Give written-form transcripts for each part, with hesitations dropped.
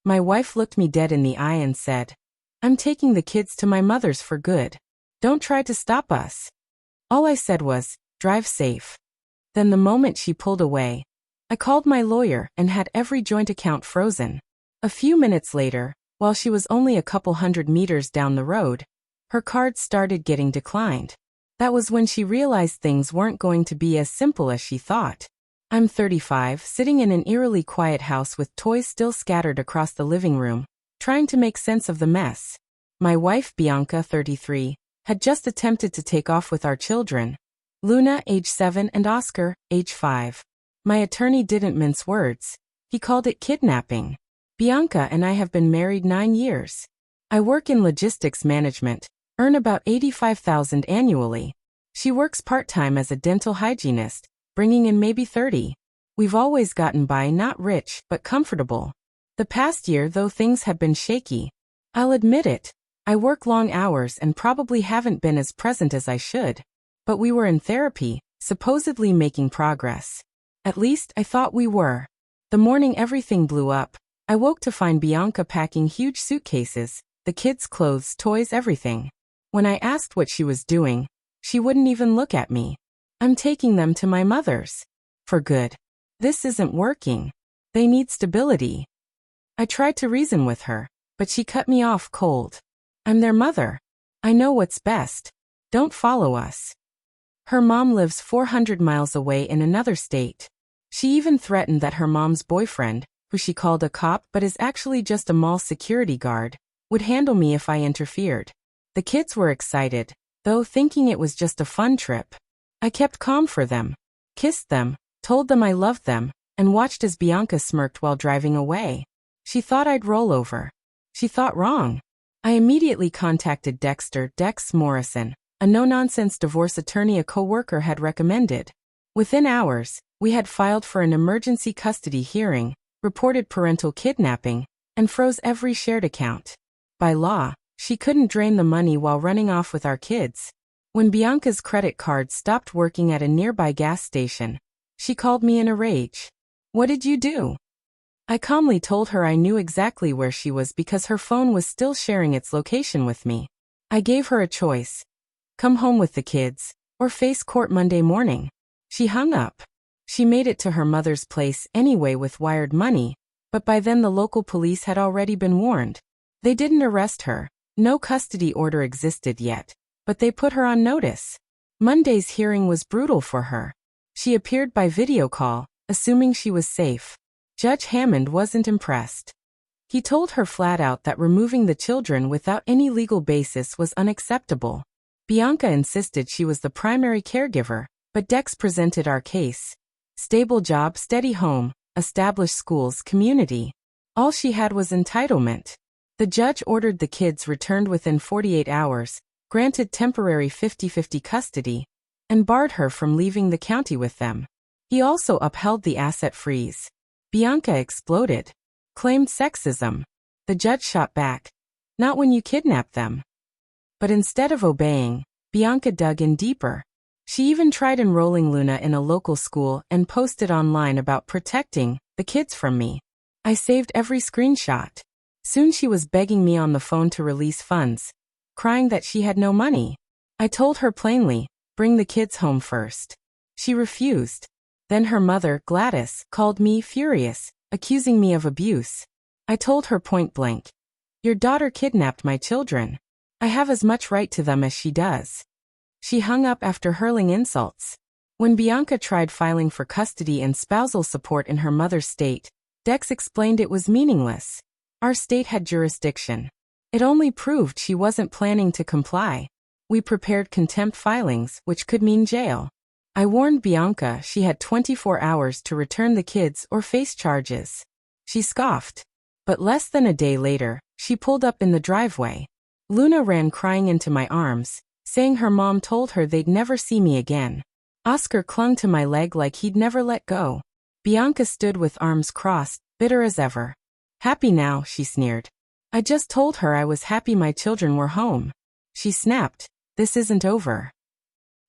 My wife looked me dead in the eye and said, "I'm taking the kids to my mother's for good. Don't try to stop us." All I said was, "Drive safe." Then the moment she pulled away, I called my lawyer and had every joint account frozen. A few minutes later, while she was only a couple hundred meters down the road, her cards started getting declined. That was when she realized things weren't going to be as simple as she thought. I'm 35, sitting in an eerily quiet house with toys still scattered across the living room, trying to make sense of the mess. My wife, Bianca, 33, had just attempted to take off with our children, Luna, age 7, and Oscar, age 5. My attorney didn't mince words. He called it kidnapping. Bianca and I have been married 9 years. I work in logistics management, earn about $85,000 annually. She works part-time as a dental hygienist, bringing in maybe 30. We've always gotten by, not rich, but comfortable. The past year, though, things have been shaky. I'll admit it. I work long hours and probably haven't been as present as I should. But we were in therapy, supposedly making progress. At least, I thought we were. The morning everything blew up, I woke to find Bianca packing huge suitcases, the kids' clothes, toys, everything. When I asked what she was doing, she wouldn't even look at me. "I'm taking them to my mother's. For good. This isn't working. They need stability." I tried to reason with her, but she cut me off cold. "I'm their mother. I know what's best. Don't follow us." Her mom lives 400 miles away in another state. She even threatened that her mom's boyfriend, who she called a cop but is actually just a mall security guard, would handle me if I interfered. The kids were excited, though, thinking it was just a fun trip. I kept calm for them, kissed them, told them I loved them, and watched as Bianca smirked while driving away. She thought I'd roll over. She thought wrong. I immediately contacted Dex Morrison, a no-nonsense divorce attorney a coworker had recommended. Within hours, we had filed for an emergency custody hearing, reported parental kidnapping, and froze every shared account. By law, she couldn't drain the money while running off with our kids. When Bianca's credit card stopped working at a nearby gas station, she called me in a rage. "What did you do?" I calmly told her I knew exactly where she was because her phone was still sharing its location with me. I gave her a choice. Come home with the kids, or face court Monday morning. She hung up. She made it to her mother's place anyway with wired money, but by then the local police had already been warned. They didn't arrest her. No custody order existed yet, but they put her on notice. Monday's hearing was brutal for her. She appeared by video call, assuming she was safe. Judge Hammond wasn't impressed. He told her flat out that removing the children without any legal basis was unacceptable. Bianca insisted she was the primary caregiver, but Dex presented our case. Stable job, steady home, established schools, community. All she had was entitlement. The judge ordered the kids returned within 48 hours, granted temporary 50-50 custody, and barred her from leaving the county with them. He also upheld the asset freeze. Bianca exploded. Claimed sexism. The judge shot back. "Not when you kidnap them." But instead of obeying, Bianca dug in deeper. She even tried enrolling Luna in a local school and posted online about protecting the kids from me. I saved every screenshot. Soon she was begging me on the phone to release funds, crying that she had no money. I told her plainly, "Bring the kids home first." She refused. Then her mother, Gladys, called me furious, accusing me of abuse. I told her point blank, "Your daughter kidnapped my children. I have as much right to them as she does." She hung up after hurling insults. When Bianca tried filing for custody and spousal support in her mother's state, Dex explained it was meaningless. Our state had jurisdiction. It only proved she wasn't planning to comply. We prepared contempt filings, which could mean jail. I warned Bianca she had 24 hours to return the kids or face charges. She scoffed. But less than a day later, she pulled up in the driveway. Luna ran crying into my arms, saying her mom told her they'd never see me again. Oscar clung to my leg like he'd never let go. Bianca stood with arms crossed, bitter as ever. "Happy now," she sneered. "I just told her I was happy my children were home." She snapped, "This isn't over."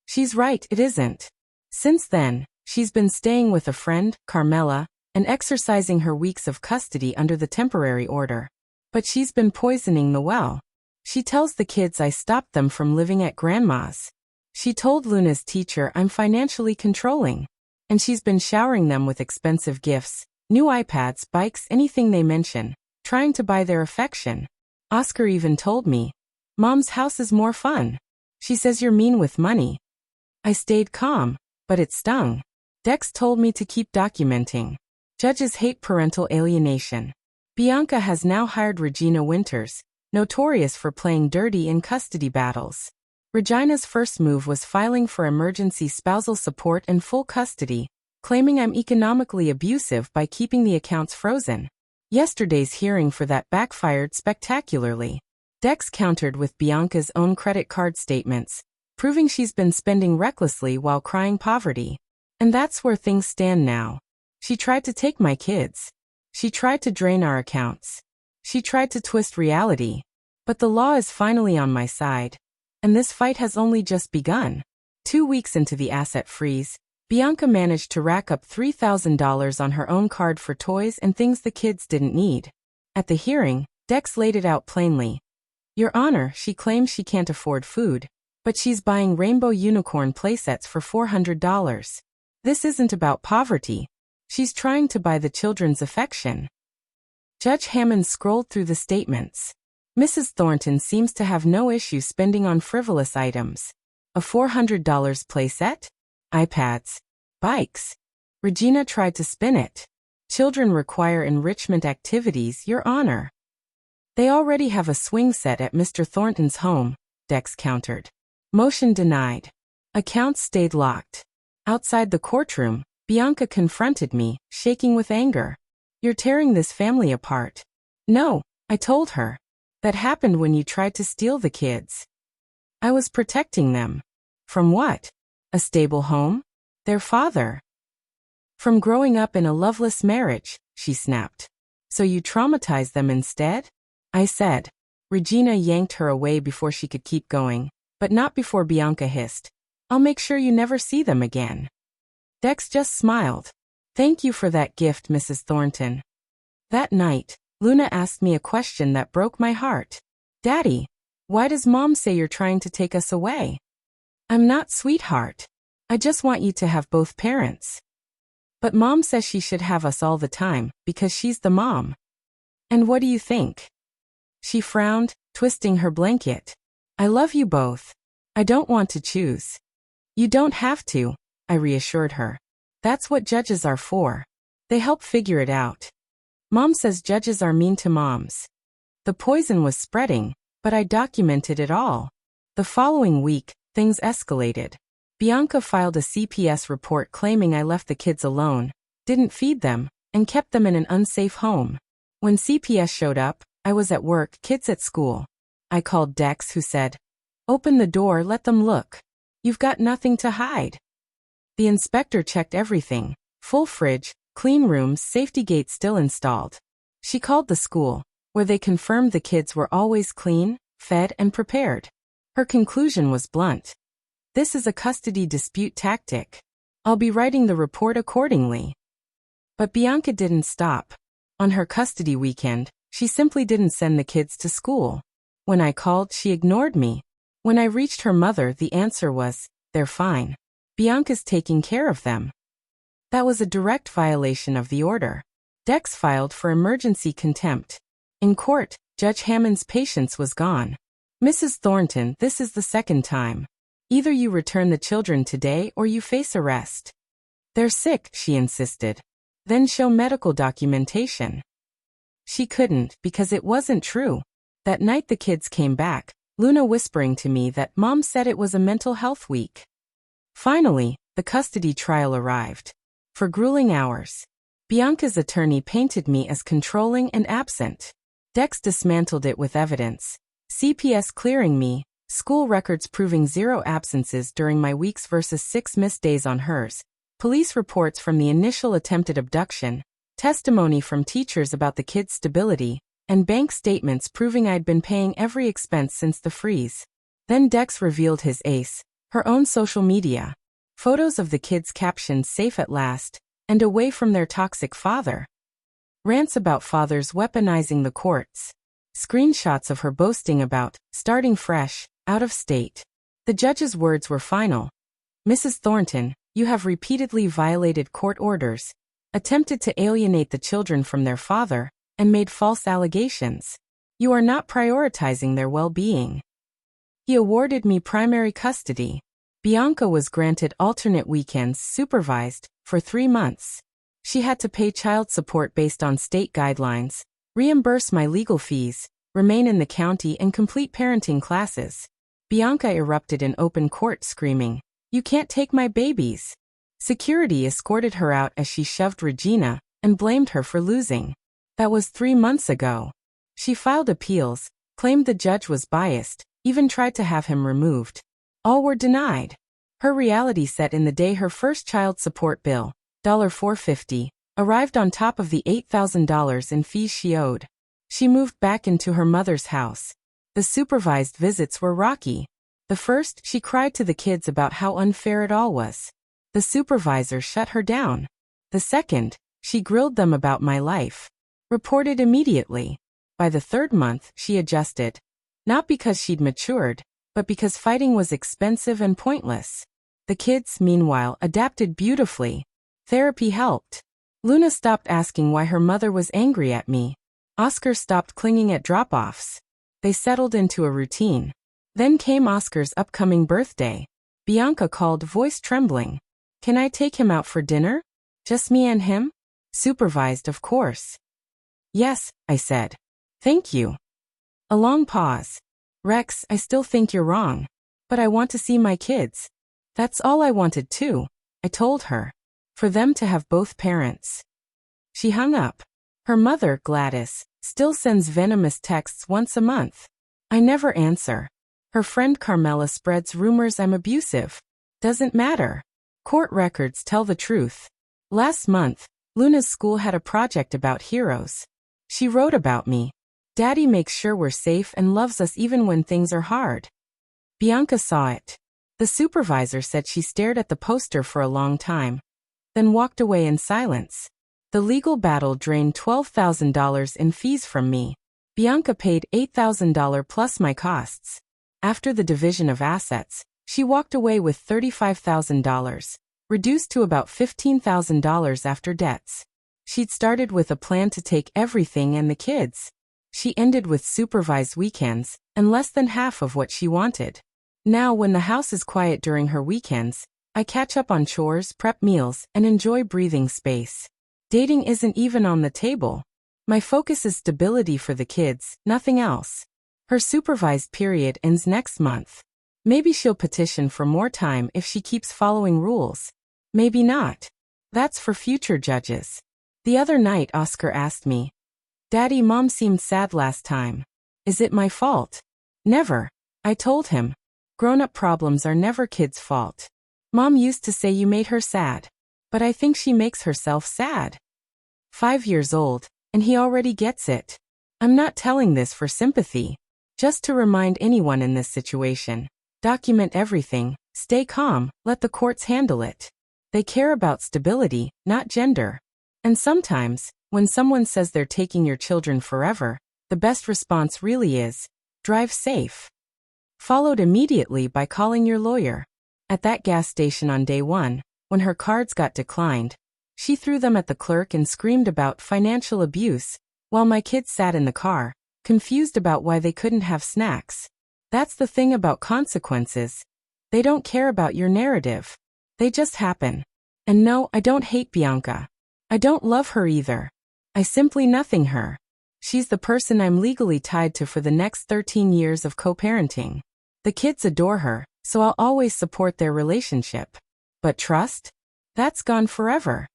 She's right, it isn't. Since then, she's been staying with a friend, Carmela, and exercising her weeks of custody under the temporary order. But she's been poisoning the well. She tells the kids I stopped them from living at Grandma's. She told Luna's teacher I'm financially controlling. And she's been showering them with expensive gifts, new iPads, bikes, anything they mention, trying to buy their affection. Oscar even told me, "Mom's house is more fun. She says you're mean with money." I stayed calm, but it stung. Dex told me to keep documenting. Judges hate parental alienation. Bianca has now hired Regina Winters, notorious for playing dirty in custody battles. Regina's first move was filing for emergency spousal support and full custody, claiming I'm economically abusive by keeping the accounts frozen. Yesterday's hearing for that backfired spectacularly. Dex countered with Bianca's own credit card statements, proving she's been spending recklessly while crying poverty. And that's where things stand now. She tried to take my kids. She tried to drain our accounts. She tried to twist reality. But the law is finally on my side. And this fight has only just begun. 2 weeks into the asset freeze, Bianca managed to rack up $3,000 on her own card for toys and things the kids didn't need. At the hearing, Dex laid it out plainly. "Your Honor," she claims she can't afford food, but she's buying rainbow unicorn playsets for $400. This isn't about poverty. She's trying to buy the children's affection. Judge Hammond scrolled through the statements. Mrs. Thornton seems to have no issue spending on frivolous items. A $400 playset? iPads. Bikes. Regina tried to spin it. Children require enrichment activities, Your Honor. They already have a swing set at Mr. Thornton's home, Dex countered. Motion denied. Accounts stayed locked. Outside the courtroom, Bianca confronted me, shaking with anger. "You're tearing this family apart." "No," I told her. "That happened when you tried to steal the kids." "I was protecting them." "From what? A stable home? Their father?" "From growing up in a loveless marriage," she snapped. "So you traumatized them instead?" I said. Regina yanked her away before she could keep going, but not before Bianca hissed, "I'll make sure you never see them again." Dex just smiled. "Thank you for that gift, Mrs. Thornton." That night, Luna asked me a question that broke my heart. "Daddy, why does Mom say you're trying to take us away?" "I'm not, sweetheart. I just want you to have both parents." "But Mom says she should have us all the time, because she's the mom." "And what do you think?" She frowned, twisting her blanket. "I love you both. I don't want to choose." "You don't have to," I reassured her. "That's what judges are for. They help figure it out." Mom says judges are mean to moms. The poison was spreading, but I documented it all. The following week, things escalated. Bianca filed a CPS report claiming I left the kids alone, didn't feed them, and kept them in an unsafe home. When CPS showed up, I was at work, kids at school. I called Dex, who said, "Open the door, let them look. You've got nothing to hide." The inspector checked everything. Full fridge, clean rooms, safety gate still installed. She called the school, where they confirmed the kids were always clean, fed, and prepared. Her conclusion was blunt. "This is a custody dispute tactic. I'll be writing the report accordingly." But Bianca didn't stop. On her custody weekend, she simply didn't send the kids to school. When I called, she ignored me. When I reached her mother, the answer was, "They're fine. Bianca's taking care of them." That was a direct violation of the order. Dex filed for emergency contempt. In court, Judge Hammond's patience was gone. "Mrs. Thornton, this is the second time. Either you return the children today or you face arrest." "They're sick," she insisted. "Then show medical documentation." She couldn't because it wasn't true. That night the kids came back, Luna whispering to me that Mom said it was a mental health week. Finally, the custody trial arrived. For grueling hours, Bianca's attorney painted me as controlling and absent. Dex dismantled it with evidence. CPS clearing me, school records proving 0 absences during my weeks versus 6 missed days on hers, police reports from the initial attempted abduction, testimony from teachers about the kids' stability, and bank statements proving I'd been paying every expense since the freeze. Then Dex revealed his ace, her own social media. Photos of the kids captioned "safe at last," and away from their toxic father. Rants about fathers weaponizing the courts. Screenshots of her boasting about starting fresh, out of state. The judge's words were final. Mrs. Thornton, you have repeatedly violated court orders, attempted to alienate the children from their father, and made false allegations. You are not prioritizing their well-being. He awarded me primary custody. Bianca was granted alternate weekends supervised for 3 months. She had to pay child support based on state guidelines, reimburse my legal fees, remain in the county and complete parenting classes. Bianca erupted in open court screaming, "You can't take my babies." Security escorted her out as she shoved Regina and blamed her for losing. That was 3 months ago. She filed appeals, claimed the judge was biased, even tried to have him removed. All were denied. Her reality set in the day her first child support bill, $450, arrived on top of the $8,000 in fees she owed. She moved back into her mother's house. The supervised visits were rocky. The first, she cried to the kids about how unfair it all was. The supervisor shut her down. The second, she grilled them about my life. Reported immediately. By the third month, she adjusted. Not because she'd matured, but because fighting was expensive and pointless. The kids, meanwhile, adapted beautifully. Therapy helped. Luna stopped asking why her mother was angry at me. Oscar stopped clinging at drop-offs. They settled into a routine. Then came Oscar's upcoming birthday. Bianca called, voice trembling. "Can I take him out for dinner? Just me and him?" Supervised, of course. "Yes," I said. "Thank you." A long pause. "Rex, I still think you're wrong. But I want to see my kids." "That's all I wanted too," I told her. "For them to have both parents." She hung up. Her mother, Gladys, still sends venomous texts once a month. I never answer. Her friend Carmela spreads rumors I'm abusive. Doesn't matter. Court records tell the truth. Last month, Luna's school had a project about heroes. She wrote about me. "Daddy makes sure we're safe and loves us even when things are hard." Bianca saw it. The supervisor said she stared at the poster for a long time, then walked away in silence. The legal battle drained $12,000 in fees from me. Bianca paid $8,000 plus my costs. After the division of assets, she walked away with $35,000, reduced to about $15,000 after debts. She'd started with a plan to take everything and the kids. She ended with supervised weekends and less than half of what she wanted. Now, when the house is quiet during her weekends, I catch up on chores, prep meals, and enjoy breathing space. Dating isn't even on the table. My focus is stability for the kids, nothing else. Her supervised period ends next month. Maybe she'll petition for more time if she keeps following rules. Maybe not. That's for future judges. The other night Oscar asked me, "Daddy, Mom seemed sad last time. Is it my fault?" Never. I told him. Grown-up problems are never kids' fault. Mom used to say you made her sad. But I think she makes herself sad. 5 years old, and he already gets it. I'm not telling this for sympathy. Just to remind anyone in this situation. Document everything, stay calm, let the courts handle it. They care about stability, not gender. And sometimes, when someone says they're taking your children forever, the best response really is, drive safe. Followed immediately by calling your lawyer. At that gas station on day 1, when her cards got declined, she threw them at the clerk and screamed about financial abuse, while my kids sat in the car, confused about why they couldn't have snacks. That's the thing about consequences. They don't care about your narrative. They just happen. And no, I don't hate Bianca. I don't love her either. I simply nothing her. She's the person I'm legally tied to for the next 13 years of co-parenting. The kids adore her, so I'll always support their relationship. But trust? That's gone forever.